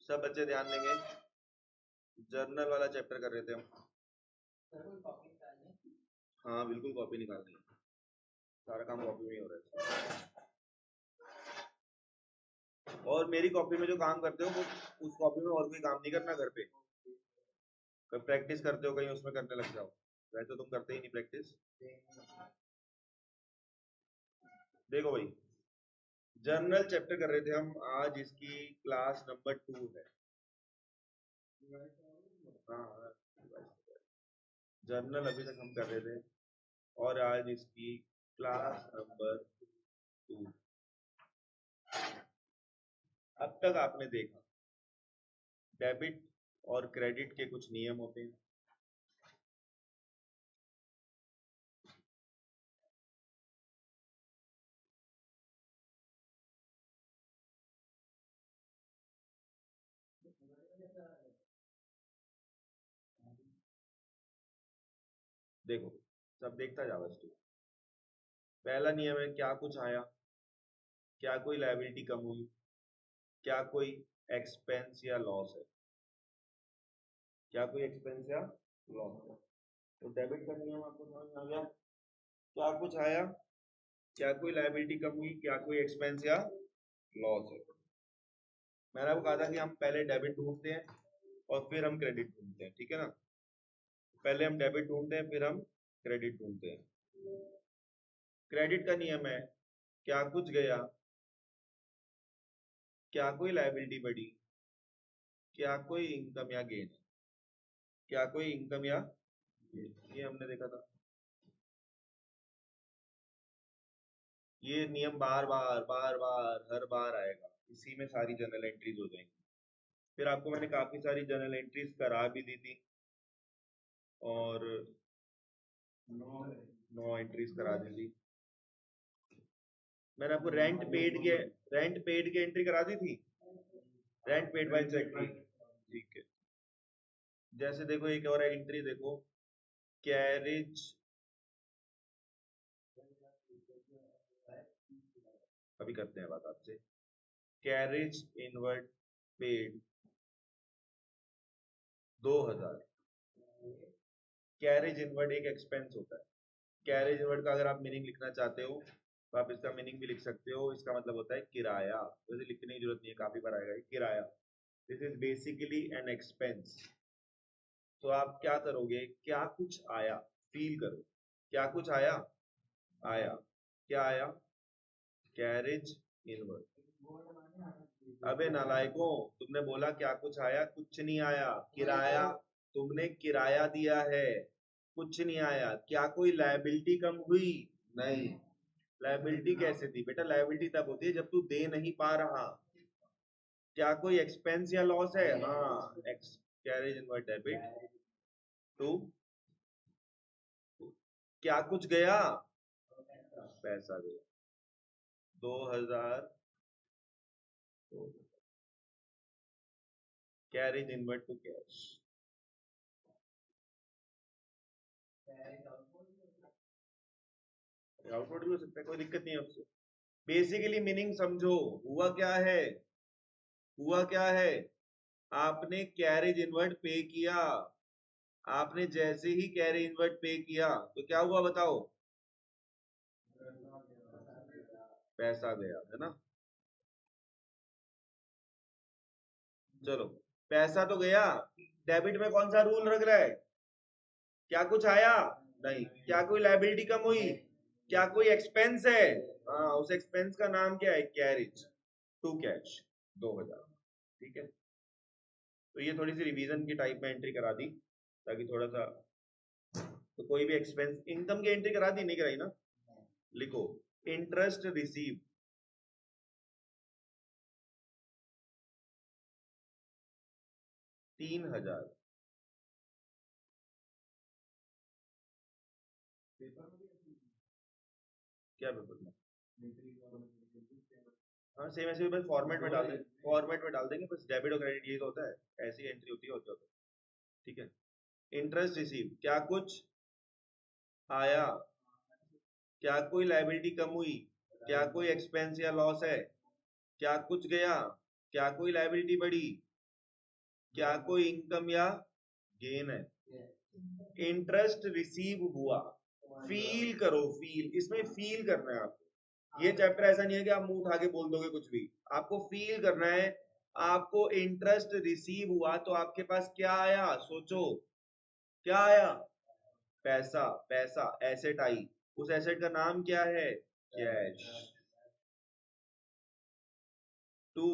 सब बच्चे ध्यान देंगे, जर्नल वाला चैप्टर कर रहे थे हम। हाँ बिल्कुल कॉपी निकालनी है, सारा काम कॉपी में ही हो रहा है। और मेरी कॉपी में जो काम करते हो वो उस कॉपी में और कोई काम नहीं करना, घर पे कहीं प्रैक्टिस करते हो कहीं उसमें करने लग जाओ, वैसे तुम करते ही नहीं प्रैक्टिस। देखो भाई, जर्नल चैप्टर कर रहे थे हम आज, इसकी क्लास नंबर 2 है। हाँ, जर्नल अभी तक हम कर रहे थे और आज इसकी क्लास नंबर 2। अब तक आपने देखा डेबिट और क्रेडिट के कुछ नियम होते हैं, देखो सब देखता जा बस तू। पहला नियम है, क्या कुछ आया, क्या कोई लायबिलिटी कम हुई, क्या कोई एक्सपेंस या लॉस है, क्या कोई एक्सपेंस या लॉस है। तो डेबिट का नियम आपको समझ में आ गया, क्या कुछ आया, क्या कोई लायबिलिटी कम हुई, क्या कोई एक्सपेंस या लॉस है। मैंने आपको कहा था कि हम पहले डेबिट ढूंढते हैं और फिर हम क्रेडिट ढूंढते हैं, ठीक है ना। पहले हम डेबिट ढूंढते हैं फिर हम क्रेडिट ढूंढते हैं। क्रेडिट का नियम है, क्या कुछ गया, क्या कोई लायबिलिटी बढ़ी, क्या कोई इनकम या गेन, क्या कोई इनकम या गेन, ये हमने देखा था। ये नियम बार बार बार बार हर बार आएगा, इसी में सारी जर्नल एंट्रीज हो जाएंगी। फिर आपको मैंने काफी सारी जर्नल एंट्रीज करा भी दी थी और 9 एंट्रीज करा दी थी। मैंने आपको रेंट पेड की एंट्री करा दी थी, रेंट पेड बाय सेक्रेटरी, ठीक है। जैसे देखो एक और एंट्री देखो, कैरेज, अभी करते हैं बात आपसे। Carriage inward paid 2000। Carriage inward एक एक्सपेंस होता है। कैरेज इनवर्ड का अगर आप मीनिंग लिखना चाहते हो तो आप इसका मीनिंग भी लिख सकते हो, इसका मतलब होता है किराया, वैसे लिखने की जरूरत नहीं है, काफी बार आएगा किराया। This is basically an expense. तो आप क्या करोगे, क्या कुछ आया, फील करो, क्या कुछ आया, आया, क्या आया, कैरेज इनवर्ड। अबे नालायकों, तुमने बोला क्या कुछ आया, कुछ नहीं आया, किराया, तुमने किराया दिया है, कुछ नहीं आया। क्या कोई लायबिलिटी कम हुई, नहीं। लायबिलिटी कैसे थी बेटा, लायबिलिटी तब होती है जब तू दे नहीं पा रहा। क्या कोई एक्सपेंस या लॉस है, हाँ, x carriage inward debit to, क्या कुछ गया, पैसा गया 2000, carriage inward to cash. Outward भी हो सकता है, कोई दिक्कत नहीं है उससे। बेसिकली मीनिंग समझो, हुआ क्या है, हुआ क्या है, आपने कैरेज इनवर्ड पे किया, आपने जैसे ही कैरेज इनवर्ड पे किया तो क्या हुआ बताओ, पैसा गया, है ना। चलो, पैसा तो गया, डेबिट में कौन सा रूल रख रहा है, क्या कुछ आया, नहीं, क्या कोई लायबिलिटी कम हुई, क्या कोई एक्सपेंस है, हाँ, उस एक्सपेंस का नाम क्या है, कैरेज टू कैश 2000, ठीक है। तो ये थोड़ी सी रिवीजन की टाइप में एंट्री करा दी ताकि थोड़ा सा, तो कोई भी एक्सपेंस, इनकम की एंट्री करा दी, नहीं कराई ना, लिखो इंटरेस्ट रिसीव 3000। क्या पेपर में, हाँ सेम ऐसे भी, बस फॉर्मेट में डाल देंगे, फॉर्मेट में डाल देंगे बस, डेबिट और क्रेडिट ये तो होता है, ऐसी एंट्री होती है, होता है, ठीक है। इंटरेस्ट रिसीव, क्या कुछ आया, क्या कोई लायबिलिटी कम हुई, क्या कोई एक्सपेंस या लॉस है, क्या कुछ गया, क्या कोई लायबिलिटी बढ़ी, क्या कोई इनकम या गेन है? इंटरेस्ट रिसीव हुआ। फील करो, फील, इसमें फील करना है आपको। ये चैप्टर ऐसा नहीं है कि आप मुंह उठा के बोल दोगे कुछ भी, आपको फील करना है। आपको इंटरेस्ट रिसीव हुआ तो आपके पास क्या आया, सोचो क्या आया? पैसा। पैसा एसेट आई, उस एसेट का नाम क्या है? कैश। टू,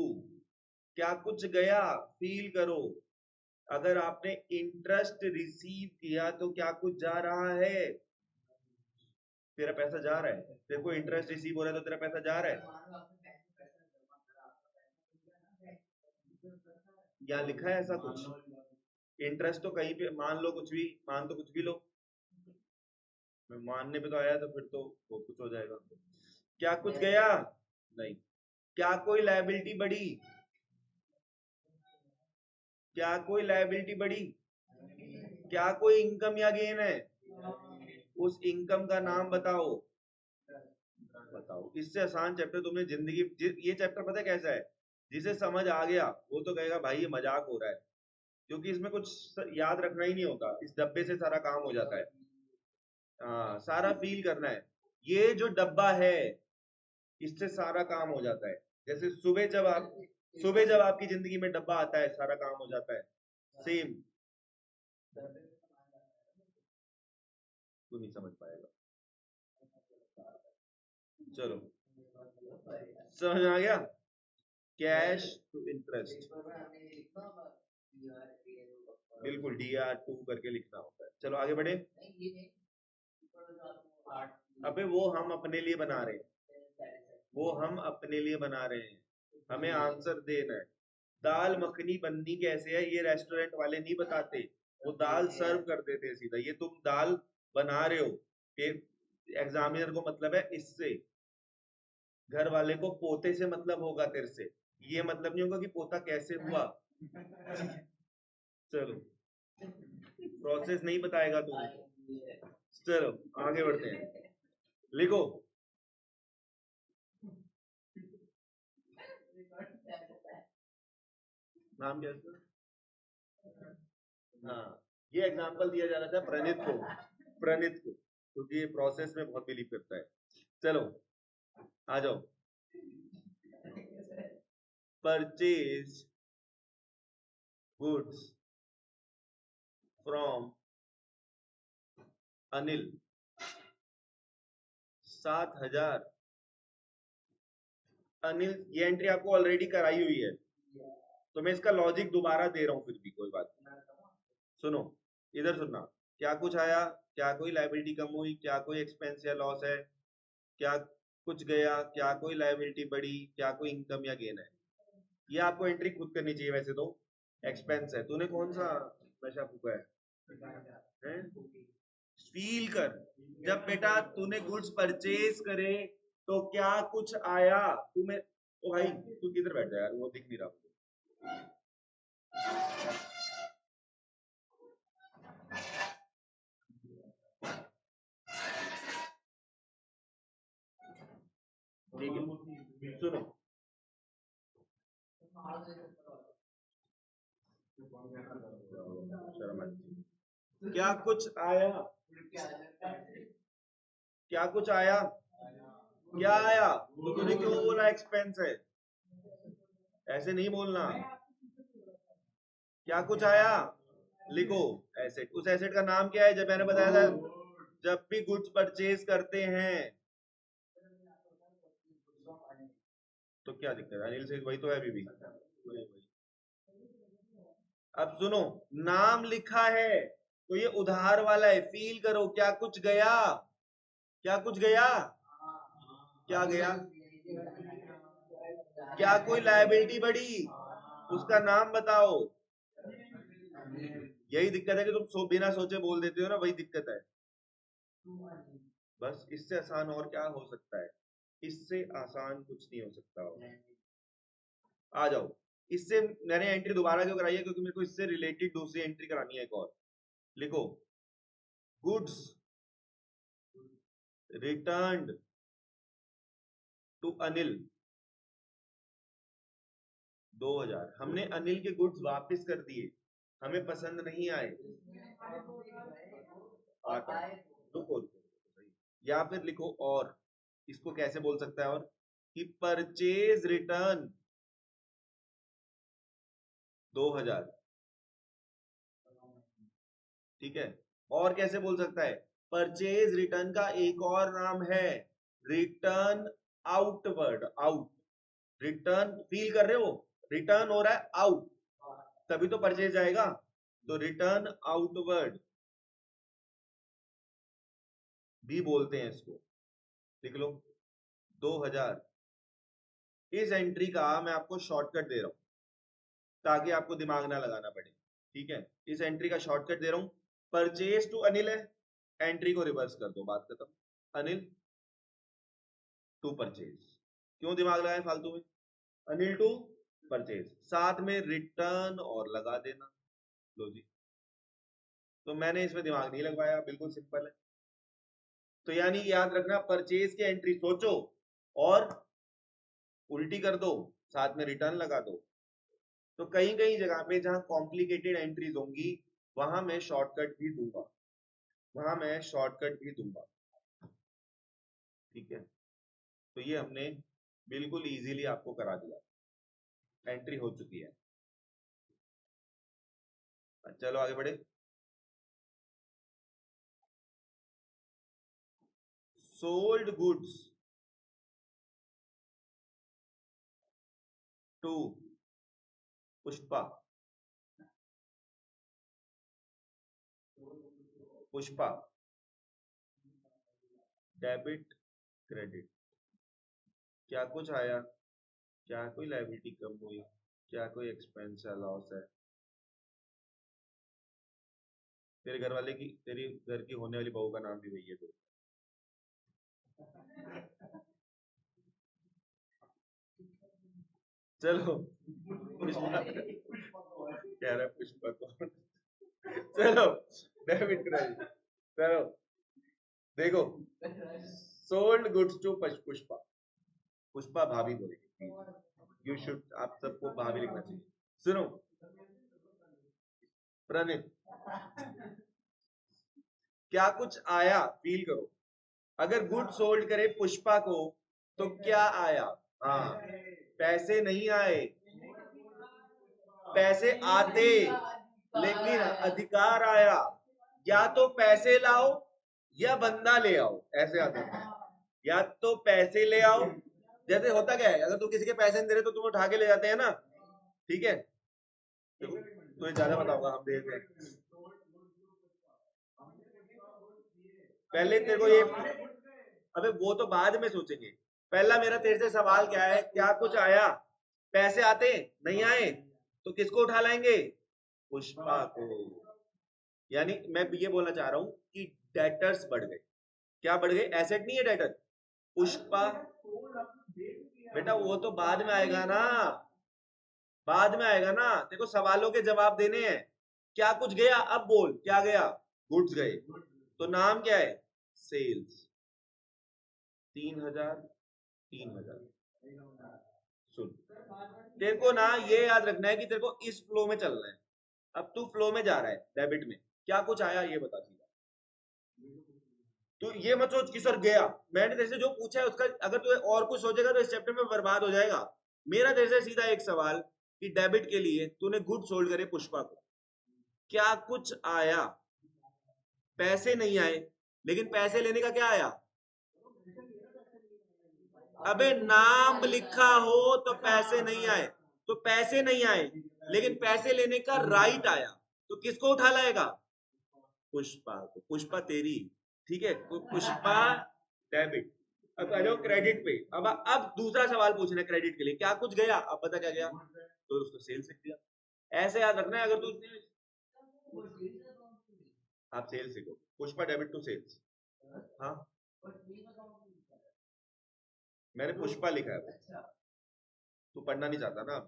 क्या कुछ गया? फील करो। अगर आपने इंटरेस्ट रिसीव किया तो क्या कुछ जा रहा है? तेरा पैसा जा रहा है, तेरे को इंटरेस्ट रिसीव हो रहा है तो तेरा पैसा जा रहा है। यहाँ लिखा है ऐसा कुछ? इंटरेस्ट तो कहीं पे मान लो, कुछ भी मान, तो कुछ भी लो। मैं मानने पे तो आया तो फिर तो वो कुछ हो जाएगा। क्या कुछ गया? नहीं। क्या कोई लायबिलिटी बढ़ी? क्या कोई लायबिलिटी बढ़ी? क्या कोई इनकम या गेन है? उस इनकम का नाम बताओ। बताओ, इससे आसान चैप्टर तुमने जिंदगी, ये चैप्टर पता है कैसा है? जिसे समझ आ गया वो तो कहेगा भाई ये मजाक हो रहा है, क्योंकि इसमें कुछ याद रखना ही नहीं होता, इस डब्बे से सारा काम हो जाता है। हाँ, सारा फील करना है। ये जो डब्बा है इससे सारा काम हो जाता है। जैसे सुबह जब आपकी जिंदगी में डब्बा आता है सारा काम हो जाता है। सेम। तू नहीं समझ पाएगा। चलो, समझ आ गया? कैश टू इंटरेस्ट, बिल्कुल DR2 करके लिखना होता है। चलो आगे बढ़े। अबे वो हम अपने लिए बना रहे हैं, वो हम अपने लिए बना रहे हैं, हमें आंसर देना है। दाल मखनी बननी कैसे है ये रेस्टोरेंट वाले नहीं बताते, वो दाल सर्व कर देते हैं सीधा। ये तुम दाल बना रहे हो, एग्जामिनर को मतलब है इससे, घर वाले को पोते से मतलब होगा तेरे से, ये मतलब नहीं होगा कि पोता कैसे हुआ। चलो, प्रोसेस नहीं बताएगा तू। चलो आगे बढ़ते हैं, लिखो। नाम क्या है इसका? हाँ, ये एग्जांपल दिया जा रहा था प्रणीत को, प्रणीत को, क्योंकि ये प्रोसेस में बहुत बिलीव करता है। चलो आ जाओ। Purchase goods from Anil 7,000। Anil, ये एंट्री आपको ऑलरेडी कराई हुई है, तो मैं इसका लॉजिक दोबारा दे रहा हूं, फिर भी कोई बात नहीं। सुनो, इधर सुनना। क्या कुछ आया? क्या कोई लाइबिलिटी कम हुई? क्या कोई एक्सपेंस या लॉस है? क्या कुछ गया? क्या कोई लाइबिलिटी बढ़ी? क्या कोई इनकम या गेन है? ये आपको एंट्री खुद करनी चाहिए वैसे तो। एक्सपेंस है, तूने कौन सा नशा फूका है? फील कर। जब बेटा तूने गुड्स परचेज करे तो क्या कुछ आया तुम्हें? ओ भाई तू किधर बैठ जा यार, वो दिख नहीं रहा मुझे। ठीक है, सुनो। शर्म आती है। क्या कुछ आया? क्या कुछ आया? क्या आया? तो तूने क्यों बोला एक्सपेंस है? ऐसे नहीं बोलना। क्या कुछ आया? लिखो। एसेट, उस एसेट का नाम क्या है? जब मैंने बताया था, जब भी गुड्स परचेज करते हैं तो क्या दिक्कत है? अनिल से वही तो है अभी भी। अब सुनो, नाम लिखा है तो ये उधार वाला है, फील करो। क्या कुछ गया? क्या कुछ गया? क्या गया? क्या कोई लायबिलिटी बढ़ी? उसका नाम बताओ। यही दिक्कत है कि तुम बिना सोचे बोल देते हो ना, वही दिक्कत है। बस इससे आसान और क्या हो सकता है? इससे आसान कुछ नहीं हो सकता हो। आ जाओ। इससे मैंने एंट्री दोबारा क्यों कराई है? क्योंकि मेरे को इससे रिलेटेड दूसरी एंट्री करानी है एक और। लिखो, गुड्स रिटर्न्ड टू अनिल 2000 हमने अनिल के गुड्स वापस कर दिए, हमें पसंद नहीं आए। आता रुको रुको सही, या फिर लिखो और, इसको कैसे बोल सकता है और, कि परचेज रिटर्न 2000, ठीक है। और कैसे बोल सकता है, परचेज रिटर्न का एक और नाम है return outward, out, return feel कर रहे हो, रिटर्न हो रहा है आउट, तभी तो परचेज आएगा, तो रिटर्न आउटवर्ड भी बोलते हैं इसको, लिख लो 2000। इस एंट्री का मैं आपको शॉर्टकट दे रहा हूं ताकि आपको दिमाग ना लगाना पड़े, ठीक है। इस एंट्री का शॉर्टकट दे रहा हूं, परचेज टू अनिल है, एंट्री को रिवर्स कर दो, बात खत्म, अनिल टू परचेज, क्यों दिमाग लगाए फालतू में, अनिल टू परचेज, साथ में रिटर्न और लगा देना, लो जी। तो मैंने इसमें दिमाग नहीं लगवाया, बिल्कुल सिंपल है। तो यानी याद रखना, परचेज की एंट्री सोचो और उल्टी कर दो, साथ में रिटर्न लगा दो। तो कहीं कहीं जगह पे जहां कॉम्प्लिकेटेड एंट्रीज होंगी वहां मैं शॉर्टकट भी दूंगा, वहां मैं शॉर्टकट भी दूंगा, ठीक है। तो ये हमने बिल्कुल इजीली आपको करा दिया, एंट्री हो चुकी है। चलो आगे बढ़े। Sold goods to Pushpa, Pushpa debit credit, क्या कुछ आया, क्या कोई लायबिलिटी कम हुई, क्या कोई एक्सपेंस है, लॉस है, तेरे घर वाले की, तेरी घर की होने वाली बहू का नाम भी वही है तो। चलो पुष्पा कह रहा है पुष्पा को, चलो डेबिट क्रेडिट, चलो देखो, sold goods to Pushpa, Pushpa भाभी बोलेगी, यू शुड, आप सबको भाभी लिखना चाहिए। सुनो प्रणित, क्या कुछ आया, फील करो, अगर गुड सोल्ड करे पुष्पा को तो क्या आया, हाँ पैसे नहीं आए, पैसे आते लेकिन अधिकार आया, या तो पैसे लाओ या बंदा ले आओ, ऐसे आता है, या तो पैसे ले आओ, जैसे होता क्या है, अगर तुम किसी के पैसे नहीं दे रहे तो तुम उठा के ले जाते हैं ना, ठीक है। तो ये ज्यादा बताऊंगा, हम देते हैं, पहले तेरे को ये, अबे वो तो बाद में सोचेंगे, पहला मेरा तेरे से सवाल क्या है, क्या कुछ आया, पैसे आते नहीं आए तो किसको उठा लाएंगे, पुष्पा को। यानी मैं ये बोलना चाह रहा हूं कि डेटर्स बढ़ गए, क्या बढ़ गए, एसेट नहीं है डेटर, पुष्पा, बेटा वो तो बाद में आएगा ना, बाद में आएगा ना, देखो सवालों के जवाब देने हैं, क्या कुछ गया, अब बोल क्या गया, गुड्स गए, तो नाम क्या है, सेल्स, 3000, 3000, सुन, तेरे को ना ये याद रखना है कि तेरे को इस फ्लो में चलना है, अब तू फ्लो में जा रहा है डेबिट में, क्या कुछ आया ये बता सीधा, तो ये मत सोच कि सर गया, मैंने तेरे से जो पूछा है उसका अगर तू और कुछ सोचेगा तो इस चैप्टर में बर्बाद हो जाएगा। मेरा तेरे से सीधा एक सवाल कि डेबिट के लिए तूने गुड सोल्ड करे पुष्पा को, क्या कुछ आया, पैसे नहीं आए, लेकिन पैसे लेने का क्या आया, अबे नाम लिखा हो तो पैसे नहीं आए, तो पैसे नहीं आए लेकिन पैसे लेने का राइट आया, तो किसको उठा लाएगा, पुष्पा को, पुष्पा तेरी, ठीक है, पुष्पा डेबिट। अब आ जाओ क्रेडिट पे, अब दूसरा सवाल पूछना है क्रेडिट के लिए, क्या कुछ गया, अब पता क्या गया, तो उसको सेल्स लिख दिया, ऐसे याद रखना है, अगर तू, आप सेल्स लिखो, पुष्पा डेबिट टू सेल्स, हाँ मैंने पुष्पा लिखा है, तू पढ़ना नहीं चाहता ना,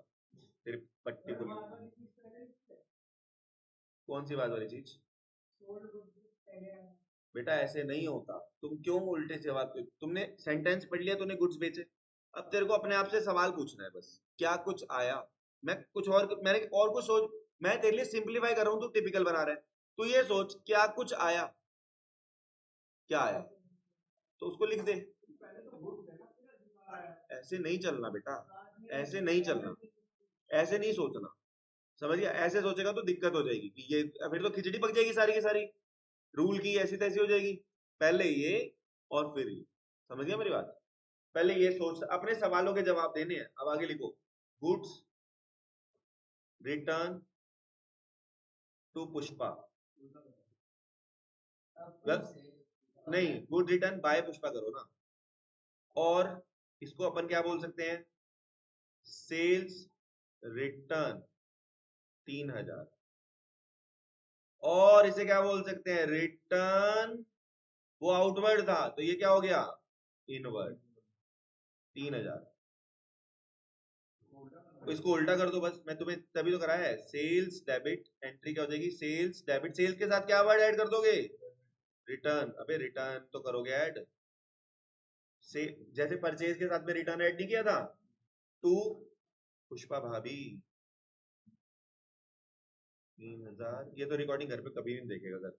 तेरी पट्टी को, कौन सी बात वाली चीज, बेटा ऐसे नहीं होता, तुम क्यों उल्टे जवाब, तुमने सेंटेंस पढ़ लिया, तूने गुड्स बेचे, अब तेरे को अपने आप से सवाल पूछना है बस, क्या कुछ आया, मैं कुछ और, मैंने और कुछ सोच, मैं तेरे लिए सिंपलीफाई कर रहा हूँ, तू टिपिकल बना रहा है। तो ये सोच क्या कुछ आया, क्या आया, तो उसको लिख दे। ऐसे नहीं चलना बेटा, ऐसे नहीं चलना, ऐसे नहीं सोचना, समझ गया? ऐसे सोचेगा तो दिक्कत हो जाएगी कि ये फिर तो खिचड़ी पक जाएगी सारी की सारी, रूल की ऐसी तैसी हो जाएगी। पहले ये और फिर ये, समझ गया मेरी बात? पहले ये सोच, अपने सवालों के जवाब देने हैं। अब आगे लिखो, गुड्स रिटर्न टू पुष्पा, नहीं, गुड रिटर्न बाय पुष्पा करो ना। और इसको अपन क्या बोल सकते हैं, सेल्स रिटर्न 3000, और इसे क्या बोल सकते हैं, रिटर्न, वो आउटवर्ड था तो ये क्या हो गया, इनवर्ड 3000। तो इसको उल्टा कर दो बस, मैं तुम्हें तभी तो कराया है। सेल्स डेबिट, एंट्री क्या हो जाएगी, सेल्स डेबिट, सेल्स के साथ क्या वर्ड ऐड कर दोगे, रिटर्न। अबे रिटर्न तो करोगे ऐड, से जैसे परचेज के साथ में रिटर्न ऐड नहीं किया था, टू पुष्पा भाभी 3000। ये तो रिकॉर्डिंग घर पे कभी नहीं देखेगा, घर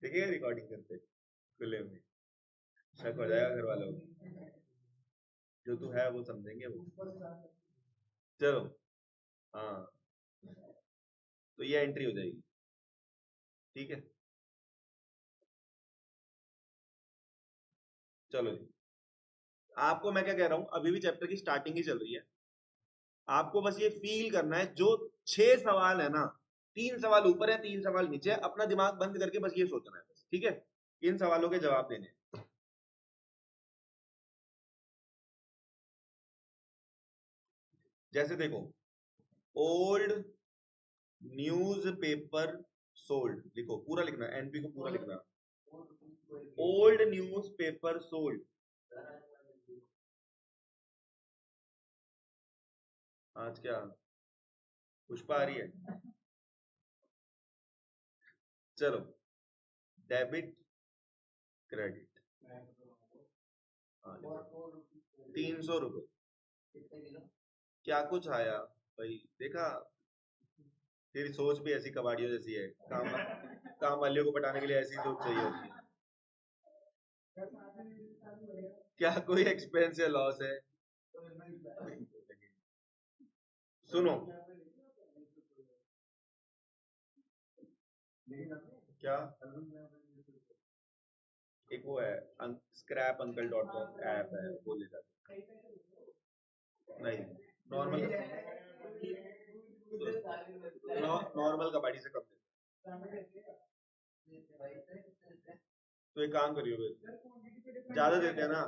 देखेगा रिकॉर्डिंग करते खुले में, शक हो जाएगा घर वालों को, जो तू है वो समझेंगे वो। चलो, हाँ, तो ये एंट्री हो जाएगी, ठीक है। चलो जी, आपको मैं क्या कह रहा हूं, अभी भी चैप्टर की स्टार्टिंग ही चल रही है। आपको बस ये फील करना है, जो 6 सवाल है ना, 3 सवाल ऊपर है 3 सवाल नीचे है, अपना दिमाग बंद करके बस ये सोचना है बस, ठीक है, इन सवालों के जवाब देने हैं। जैसे देखो, ओल्ड न्यूज़पेपर सोल्ड, लिखो पूरा लिखना है, एनपी को पूरा लिखना है। ओल्ड न्यूज़पेपर सोल्ड, आज क्या पुष्पा आ रही है, चलो, डेबिट क्रेडिट, हाँ 300 रुपये, क्या कुछ आया भाई, देखा, तेरी सोच भी ऐसी कबाड़ियों जैसी है, काम वालियों को पटाने के लिए ऐसी सोच चाहिए होती है। क्या कोई एक्सपेंस या लॉस है, सुनो, क्या, एक वो है scrap uncle dot com app है, वो ले जाते, नहीं, नॉर्मल, नॉर्मल कबाड़ी से कम देते। तो एक काम करियो, ज्यादा देते हैं ना,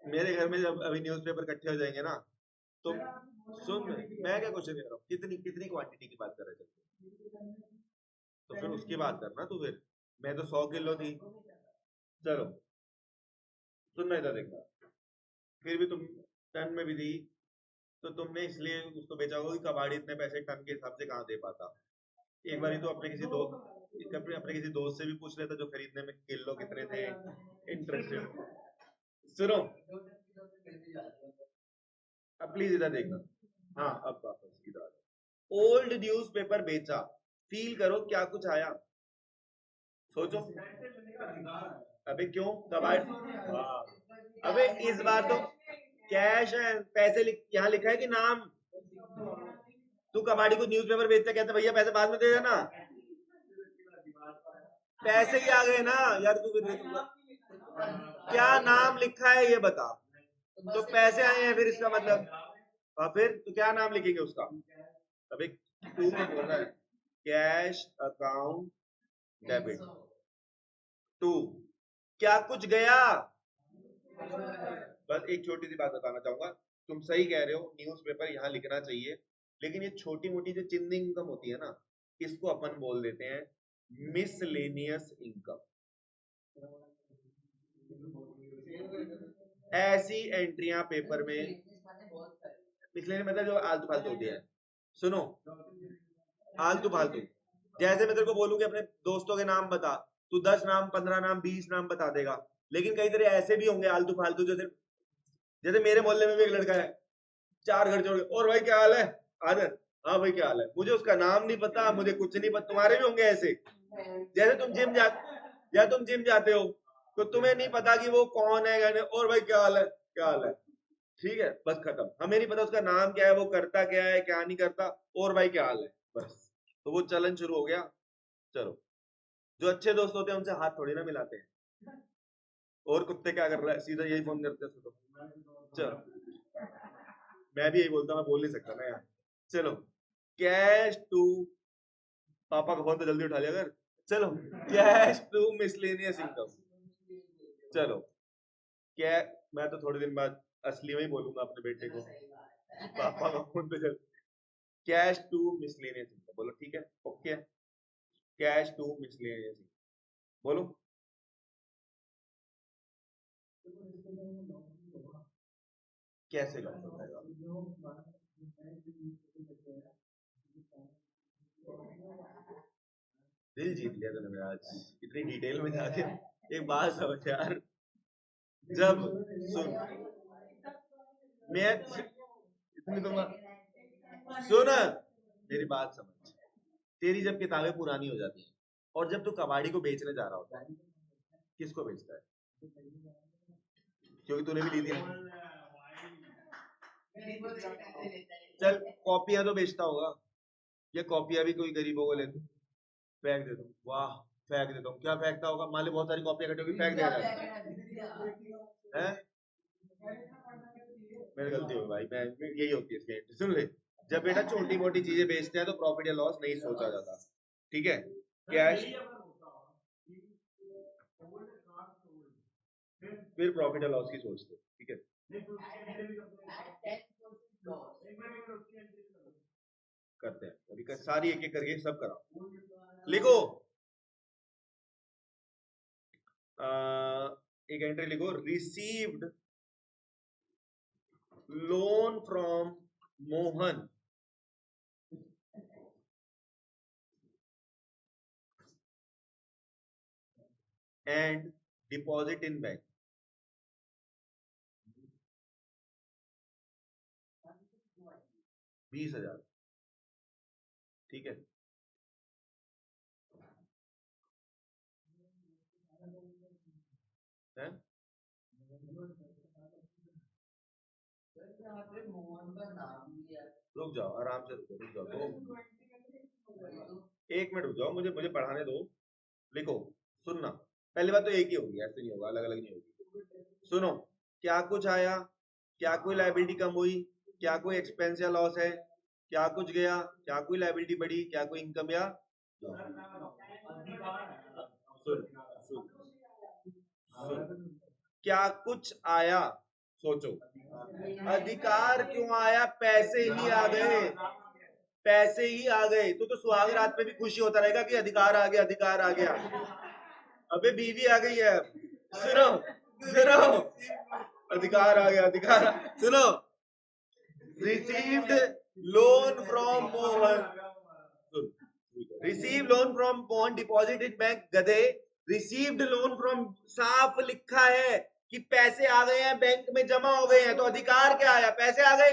मेरे घर में जब अभी न्यूज़पेपर इकट्ठे हो जाएंगे ना, तो सुन, मैं क्या क्वेश्चन कर रहा हूँ, कितनी कितनी क्वांटिटी की बात कर रहे थे, तो फिर उसकी बात करना। तो फिर मैं तो 100 किलो थी, चलो सुनना, इधर देखना, फिर भी तुम टन में भी दी, तो तुमने इसलिए उसको बेचा होगा कि कबाड़ी इतने पैसे टन के हिसाब से कहाँ दे पाता। एक बार तो अपने किसी दोस्त से भी पूछ लेता जो खरीदने में किलो कितने थे इंटरेस्टेड। सुनो, अब प्लीज इधर देखना, हाँ अब वापस इधर, ओल्ड न्यूज़पेपर बेचा, फील करो क्या कुछ आया, सोचो। अबे क्यों कबाड़, हाँ, अबे इस बार तो कैश है, पैसे यहाँ लिखा है कि नाम, तू कबाड़ी को न्यूज़पेपर बेचते कहते भैया पैसे बाद में दे देना, पैसे ही आ गए ना यार, तू क्या नाम लिखा है ये बता, तो पैसे आए हैं फिर इसका मतलब, और फिर तो क्या नाम लिखेंगे उसका, अबे तू तो बोल रहा है कैश अकाउंट डेबिट टू, क्या कुछ गया। बस एक छोटी सी बात बताना चाहूंगा, तुम सही कह रहे हो, न्यूज़पेपर यहाँ लिखना चाहिए, लेकिन ये छोटी मोटी जो चिंदी इनकम होती है ना, इसको अपन बोल देते हैं मिसलेनियस इनकम। ऐसी एंट्रियां पेपर में, मिसलेनियस मतलब जो आलतू फालतू होती है, सुनो, आलतू फालतू, जैसे मैं तेरे को बोलूं कि अपने दोस्तों के नाम बता, तू 10 नाम 15 नाम 20 नाम बता देगा, लेकिन कई तरह ऐसे भी होंगे आलतू फालतू, जो सिर्फ, जैसे मेरे मोहल्ले में भी एक लड़का है, 4 घर छोड़ के, और भाई क्या हाल है आदर, हाँ भाई क्या हाल है, मुझे उसका नाम नहीं पता, मुझे कुछ नहीं पता। तुम्हारे भी होंगे ऐसे, जैसे तुम जिम जाते हो तो तुम्हें नहीं पता कि वो कौन है, और भाई क्या हाल है, क्या हाल है, ठीक है, बस खत्म। हमें नहीं पता उसका नाम क्या है, वो करता क्या है, क्या नहीं करता, और भाई क्या हाल है, बस। तो वो चलन शुरू हो गया। चलो, जो अच्छे दोस्त होते हैं उनसे हाथ थोड़ी ना मिलाते हैं, और कुत्ते क्या कर रहा है, सीधा यही फोन करते हैं तो। चलो, मैं भी यही बोलता, मैं बोल नहीं सकता ना यार। चलो, कैश टू, पापा का फोन तो जल्दी उठा लिया कर। चलो, कैश टू मिसलेनियस इनकम। चलो, क्या, मैं तो थोड़े दिन बाद असली में ही बोलूंगा अपने बेटे को, पापा का फोन तो जल्दी। कैश टू मिसलेनियस इनकम बोलो, ठीक है, okay. Cash to miscellaneous income बोलो। कैसे लॉस हो जाएगा? दिल जीत लिया तूने मेरा आज, इतनी डिटेल में जाके। एक बात समझ यार, जब, सुन, मैं इतनी तो सुन, मेरी बात समझ। तेरी जब किताबें पुरानी हो जाती हैं और जब तू कबाड़ी को बेचने जा रहा होता है, किसको बेचता है? क्योंकि तूने भी ली थी ना। चल, कॉपियां तो बेचता होगा, ये कॉपियां भी कोई गरीबों को लेते, फेंक देता हूँ, वाह, फेंक देता हूँ, क्या फेंकता होगा, मान ली बहुत सारी कॉपियां इकट्ठी होगी, फेंक देगा है। मेरी गलती हो भाई, मैं यही होती है इसकी entry। सुन ले, जब बेटा छोटी मोटी चीजें बेचते हैं तो प्रॉफिट या लॉस नहीं सोचा जाता, ठीक है, कैश, फिर प्रॉफिट या लॉस की सोचते, ठीक है। करते हैं अभी, सारी एक एक करके सब कराओ, लिखो। एक एंट्री लिखो, received loan from Mohan and deposit in bank. 20,000, ठीक है। हैं? रुक जाओ, आराम से रुको, रुक जाओ, एक मिनट रुक जाओ, मुझे मुझे पढ़ाने दो। लिखो, सुनना, पहली बात तो एक ही होगी, ऐसे नहीं होगा, अलग अलग नहीं होगी। सुनो, क्या कुछ आया, क्या कोई लाइबिलिटी कम हुई, क्या कोई एक्सपेंस या लॉस है, क्या कुछ गया, क्या कोई लाइबिलिटी बढ़ी, क्या कोई इनकम या, सुन सुन सुन, क्या कुछ आया, सोचो, अधिकार क्यों आया, पैसे ही आ गए, पैसे ही आ गए, तो सुहाग रात में भी खुशी होता रहेगा कि अधिकार आ गया, अधिकार आ गया। अबे बीवी आ गई है, सुनो, सुनो, अधिकार आ गया, अधिकार सुनो, received loan from Mohan, receive loan from Mohan, deposit in bank, गधे, रिसीव्ड लोन फ्रॉम, साफ लिखा है कि पैसे आ गए हैं, बैंक में जमा हो गए हैं, तो अधिकार क्या आया, पैसे आ गए।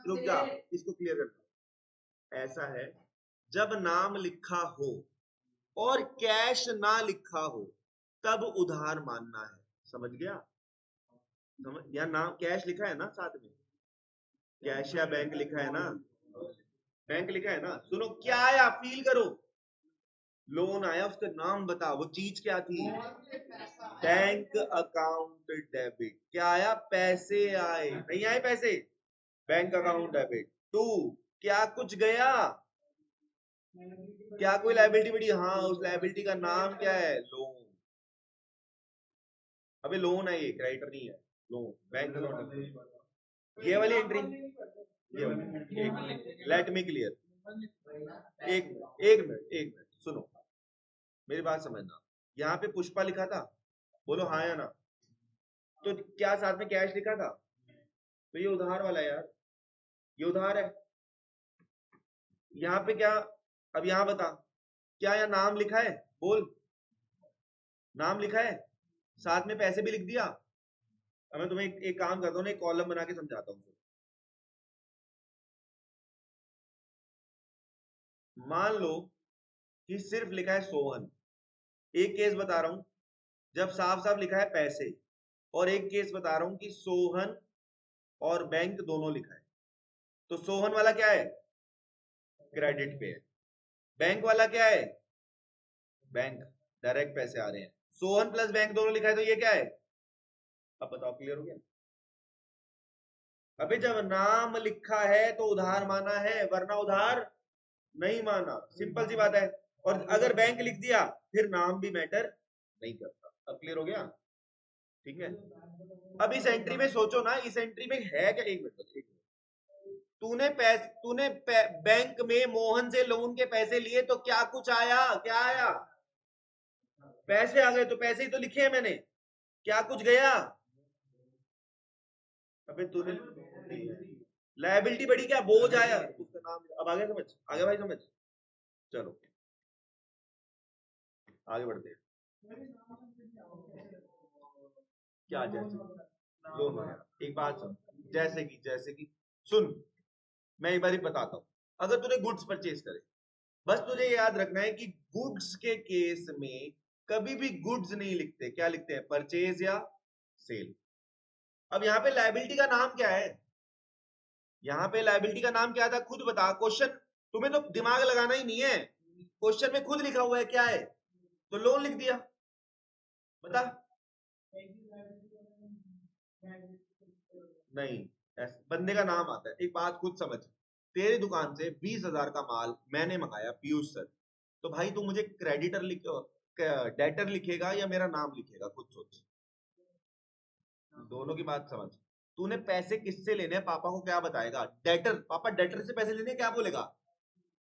रुक जा, इसको क्लियर करना, ऐसा है, जब नाम लिखा हो और कैश ना लिखा हो तब उधार मानना है, समझ गया? समझ, या नाम कैश लिखा है ना साथ में, कैश या बैंक लिखा है ना, बैंक लिखा है ना, सुनो, क्या आया, फील करो, लोन आया, उसका नाम बता, वो चीज क्या थी, बैंक अकाउंट डेबिट, क्या आया, पैसे आए, नहीं आए पैसे, बैंक अकाउंट डेबिट। टू, क्या कुछ गया, क्या कोई लाइबिलिटी बढ़ी, हाँ, उस लाइबिलिटी का नाम क्या है, लोन। अबे लोन है, ये क्रेडिटर नहीं है, लोन, बैंक अकाउंट, ये वाली एंट्री, ये वाली, एक मिनट, लेट मी क्लियर, एक मिनट, एक मिनट, एक मिनट, सुनो, मेरी बात समझना, यहाँ पे पुष्पा लिखा था, बोलो हाँ या ना, तो क्या साथ में कैश लिखा था, तो ये उधार वाला है यार, ये उधार है। यहाँ पे क्या, अब यहाँ बता, क्या यहाँ नाम लिखा है, बोल, नाम लिखा है, साथ में पैसे भी लिख दिया, अब मैं तुम्हें एक काम करता हूँ ना, एक कॉलम बना के समझाता हूँ। मान लो कि सिर्फ लिखा है सोहन। एक केस बता रहा हूं जब साफ साफ लिखा है पैसे, और एक केस बता रहा हूं कि सोहन और बैंक दोनों लिखा है। तो सोहन वाला क्या है? क्रेडिट पे है। बैंक वाला क्या है? बैंक, डायरेक्ट पैसे आ रहे हैं। सोहन प्लस बैंक दोनों लिखा है, तो ये क्या है? अब बताओ, क्लियर हो गया? अबे जब नाम लिखा है तो उधार माना है, वरना उधार नहीं माना। सिंपल सी बात है। और अगर बैंक लिख दिया फिर नाम भी मैटर नहीं करता। अब क्लियर हो गया? ठीक है। अब इस एंट्री में सोचो ना, इस एंट्री में है क्या? एक मिनट, तूने बैंक में मोहन से लोन के पैसे लिए, तो क्या कुछ आया? क्या आया? पैसे आ गए। तो पैसे ही तो लिखे हैं मैंने। क्या कुछ गया? अबे तूने लायबिलिटी बढ़ी, क्या बोझ आया? उसका नाम अब आगे समझ, आगे भाई समझ। चलो आगे बढ़ते हैं। क्या जैसे लोन हो गया? एक बात सुन, जैसे कि सुन, मैं एक बार बताता हूं। अगर तूने गुड्स परचेज करे, बस तुझे याद रखना है कि गुड्स के केस में कभी भी गुड्स नहीं लिखते। क्या लिखते हैं? परचेज या सेल। अब यहाँ पे लायबिलिटी का नाम क्या है? यहाँ पे लायबिलिटी का नाम क्या था? खुद बता। क्वेश्चन तुम्हें तो दिमाग लगाना ही नहीं है, क्वेश्चन में खुद लिखा हुआ है क्या है, तो लोन लिख दिया। बता। नहीं, बंदे का नाम आता है। एक बात खुद समझ, तेरी दुकान से 20,000 का माल मैंने मंगाया, पीयूष सर। तो भाई तू मुझे क्रेडिटर डेटर लिखेगा या मेरा नाम लिखेगा? खुद सोच। दोनों की बात समझ। तूने पैसे किससे लेने हैं? पापा को क्या बताएगा? डेटर। पापा डेटर से पैसे लेने हैं, क्या बोलेगा?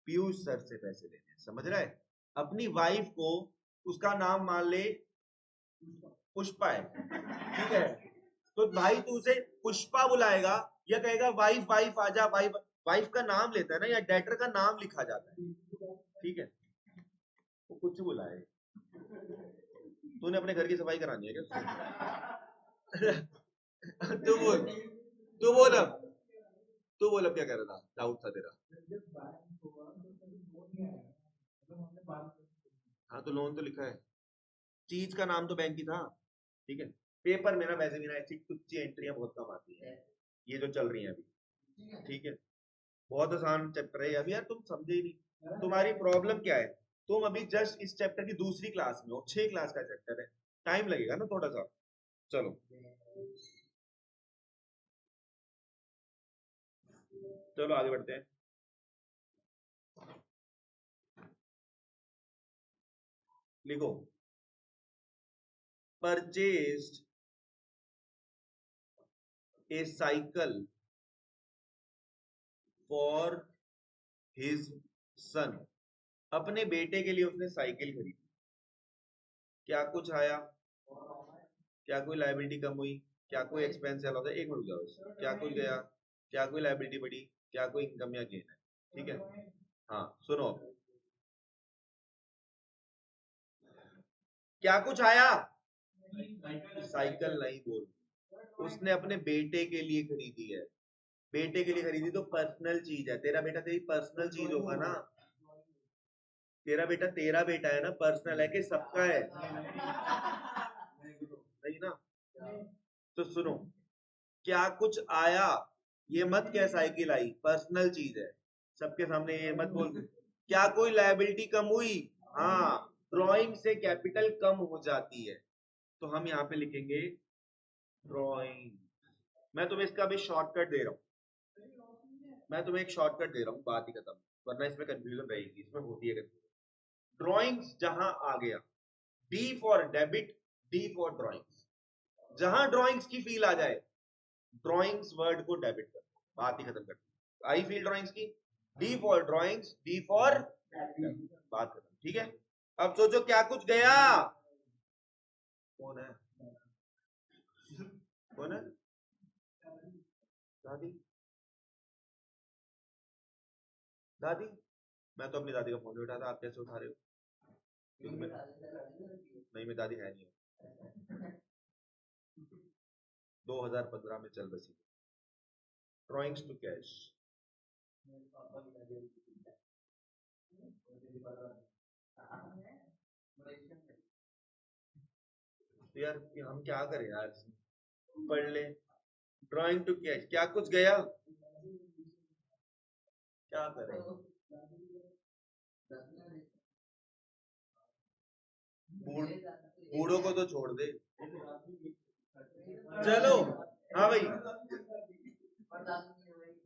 पीयूष सर से पैसे लेने हैं। समझ रहा है? अपनी वाइफ को उसका नाम मान ले पुष्पा है, ठीक है, तो भाई तू उसे पुष्पा बुलाएगा या कहेगा वाइफ वाइफ आजा? वाइफ, वाइफ का नाम लेता है ना, या डेटर का नाम लिखा जाता है। ठीक है, वो कुछ बुलाए। तूने अपने घर की सफाई करानी है क्या? तू बोल, तू बोल अब, तू बोल अब क्या कह रहा था? डाउट था तेरा। हाँ तो लोन तो लिखा है, चीज का नाम तो बैंक ही था। ठीक है। पेपर में ना वैसे भी ना ऐसी कुछ एंट्रियां बहुत कम आती है, ये जो चल रही है अभी। ठीक है। बहुत आसान चैप्टर है अभी यार, तुम समझे ही नहीं। तुम्हारी प्रॉब्लम क्या है? तुम अभी जस्ट इस चैप्टर की दूसरी क्लास में हो, 6 क्लास का चैप्टर है, टाइम लगेगा ना थोड़ा सा। चलो चलो आगे बढ़ते हैं। लिखो, purchased A cycle for his son. अपने बेटे के लिए उसने साइकिल खरीदी। क्या कुछ आया? क्या कोई लायबिलिटी कम हुई? क्या कोई एक्सपेंस ज्यादा होता है? एक मिनट जाओ। क्या कुछ गया? क्या कोई लायबिलिटी बढ़ी? क्या कोई इनकम या गेन है? ठीक है। हाँ सुनो, क्या कुछ आया? साइकिल नहीं बोल, उसने अपने बेटे के लिए खरीदी है। बेटे के लिए खरीदी तो पर्सनल चीज है। तेरा बेटा तेरी पर्सनल चीज होगा ना। तेरा बेटा है ना, पर्सनल है कि सबका है? नहीं ना। तो सुनो, क्या कुछ आया, ये मत क्या साइकिल आई, पर्सनल चीज है। सबके सामने ये मत बोल। क्या कोई लायबिलिटी कम हुई? हाँ, ड्राइंग से कैपिटल कम हो जाती है, तो हम यहाँ पे लिखेंगे ड्राइंग। मैं तुम्हें इसका भी शॉर्टकट दे रहा हूँ, मैं तुम्हें एक शॉर्टकट दे रहा हूँ, बात ही खत्म। वरना इसमें कंफ्यूजन रहेगी, इसमें होती है कंफ्यूजन। ड्राइंग्स जहां आ गया, D for debit, D for drawings. जहां ड्राइंग्स की फील आ जाए, ड्राइंग्स वर्ड को डेबिट कर, बात ही खत्म कर। आई फील ड्राइंग्स की, D for drawings, D for बात खत्म। ठीक है। अब सोचो क्या कुछ गया। कौन है? कौन है? दादी? दादी? मैं तो अपनी दादी का फोन नहीं उठाता, आप कैसे उठा रहे हो? क्योंकि मैं नहीं, मेरी दादी है नहीं। 2015 में चल बसी। Drawings to cash. यार हम क्या करें यार, पढ़ ले। ड्राइंग टू कैश, क्या कुछ गया, क्या करें। बूढ़ों को तो छोड़ दे। चलो हाँ भाई,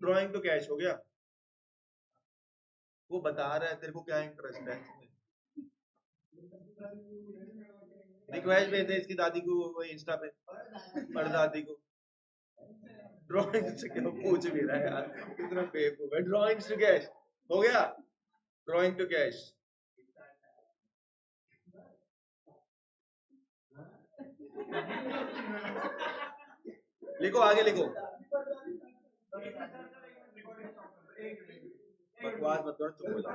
ड्राइंग टू कैश हो गया। वो बता रहा है तेरे को क्या इंटरेस्ट है। रिक्वेस्ट भेज दे इसकी दादी को, वो इंस्टा पे, परदादी को। ड्राइंग से क्यों पूछ भी रहा है यार, कितना बेवकूफ है। ड्राइंग्स टू कैश हो गया। Drawing to cash. लिखो आगे लिखो। बकवास मत करो, चुप हो जाओ।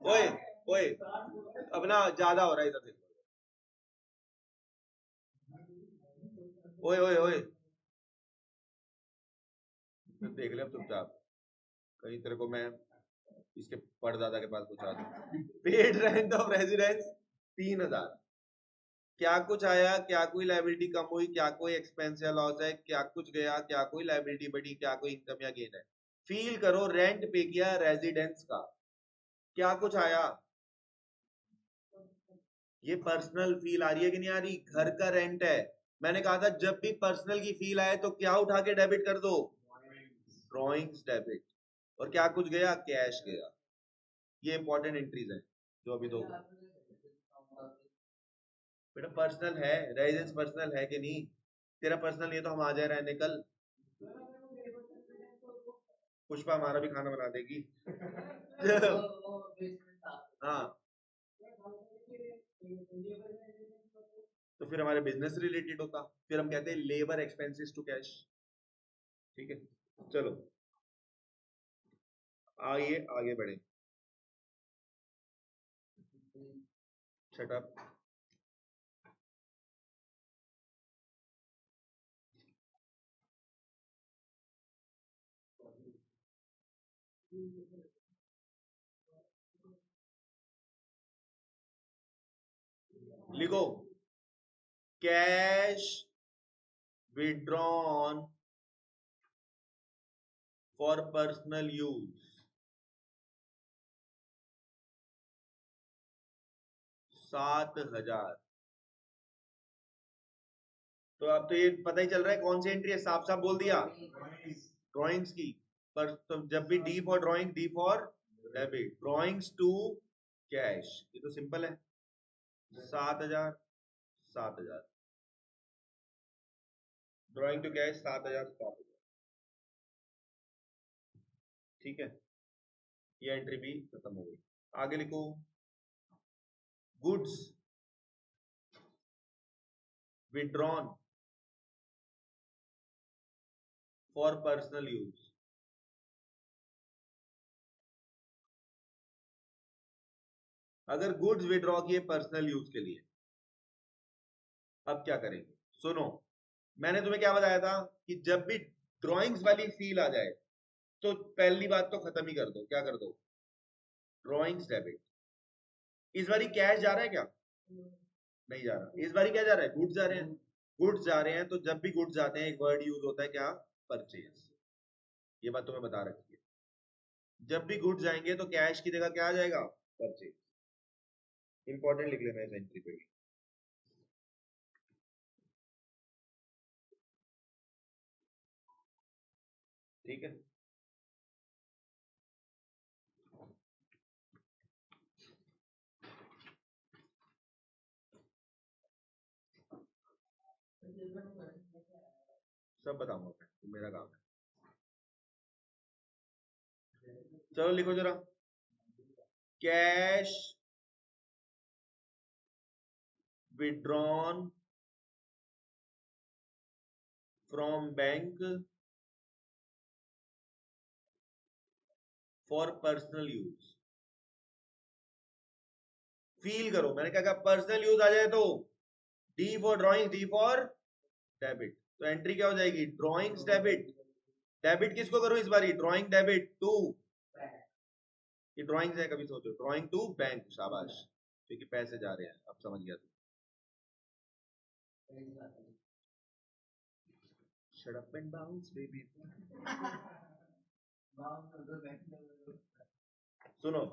ओए ओए, अब ना ज्यादा हो रहा है इधर देखो। ओए ओए ओए, देख ले अब चुपचाप, कहीं तेरे को मैं इसके परदादा के पास पहुंचा दूं। Paid rent of residence 3000। क्या कुछ आया, क्या कोई लायबिलिटी कम हुई, क्या कोई एक्सपेंस या लॉस है, क्या कुछ गया, क्या कोई लायबिलिटी बढ़ी, क्या कोई इनकम या गेन है। फील करो, रेंट पे किया रेजिडेंस का, क्या कुछ आया। ये पर्सनल फील आ रही है कि नहीं आ रही, घर का रेंट है। मैंने कहा था जब भी पर्सनल की फील आए तो क्या उठा के डेबिट कर दो, ड्रॉइंग्स डेबिट। और क्या कुछ गया, कैश गया। ये इंपॉर्टेंट एंट्रीज है जो अभी दो। बेटा पर्सनल है, रेजिडेंस पर्सनल है कि नहीं। तेरा पर्सनल ये तो हम आ जाए रहने कल, पुष्पा हमारा भी खाना बना देगी। हाँ, तो फिर हमारे बिजनेस रिलेटेड होता, फिर हम कहते हैं लेबर एक्सपेंसेस टू कैश। ठीक है, चलो आइए आगे बढ़े। Shut up. लिखो, cash withdrawn for personal use 7000। तो अब तो ये पता ही चल रहा है कौन सी एंट्री है, साफ साफ बोल दिया, ड्राइंग्स की। पर तो जब भी D for drawing, D for debit, drawings to cash, ये तो सिंपल है। 7000, 7000, ड्राइंग टू कैश 7000, 7000। ठीक है, ये एंट्री भी खत्म हो गई। आगे लिखो, goods withdrawn for personal use. अगर गुड्स विड्रॉ किए पर्सनल यूज के लिए, अब क्या करेंगे, सुनो। मैंने तुम्हें क्या बताया था कि जब भी ड्राइंग्स वाली फील आ जाए तो पहली बात तो खत्म ही कर दो, क्या कर दो, ड्राइंग्स डेबिट। इस बारी कैश जा रहा है क्या, नहीं जा रहा। इस बारी क्या जा रहा है, गुड्स जा रहे हैं। गुड्स जा रहे हैं तो जब भी गुड्स जाते हैं एक वर्ड यूज होता है क्या, परचेज। ये बात तुम्हें बता रखी है। जब भी गुड्स जाएंगे तो कैश की जगह क्या आ जाएगा, परचेज। इंपॉर्टेंट लिख लेना इस एंट्री पे भी। ठीक है, सब बताऊंगा मैं, तो मेरा काम है। चलो लिखो जरा, cash withdrawn from bank for personal use. Feel करो, मैंने क्या कहा, पर्सनल यूज आ जाए तो D for drawing, D for debit. तो एंट्री क्या हो जाएगी, ड्रॉइंग्स डेबिट। डेबिट किसको करूं इस बारी, ड्रॉइंग डेबिट टू, ये ड्रॉइंग्स है, कभी सोचो, ड्रॉइंग टू बैंक, शाबाश, क्योंकि पैसे जा रहे हैं, अब समझ गया तू। Shut up and bounce baby। सुनो,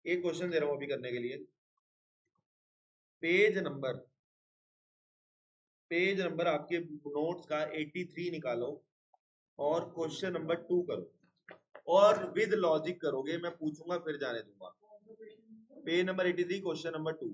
एक क्वेश्चन दे रहा हूं अभी करने के लिए। पेज नंबर आपके नोट्स का 83 निकालो और क्वेश्चन नंबर 2 करो और विद लॉजिक करोगे, मैं पूछूंगा फिर जाने दूंगा। Page number 83 question number 2।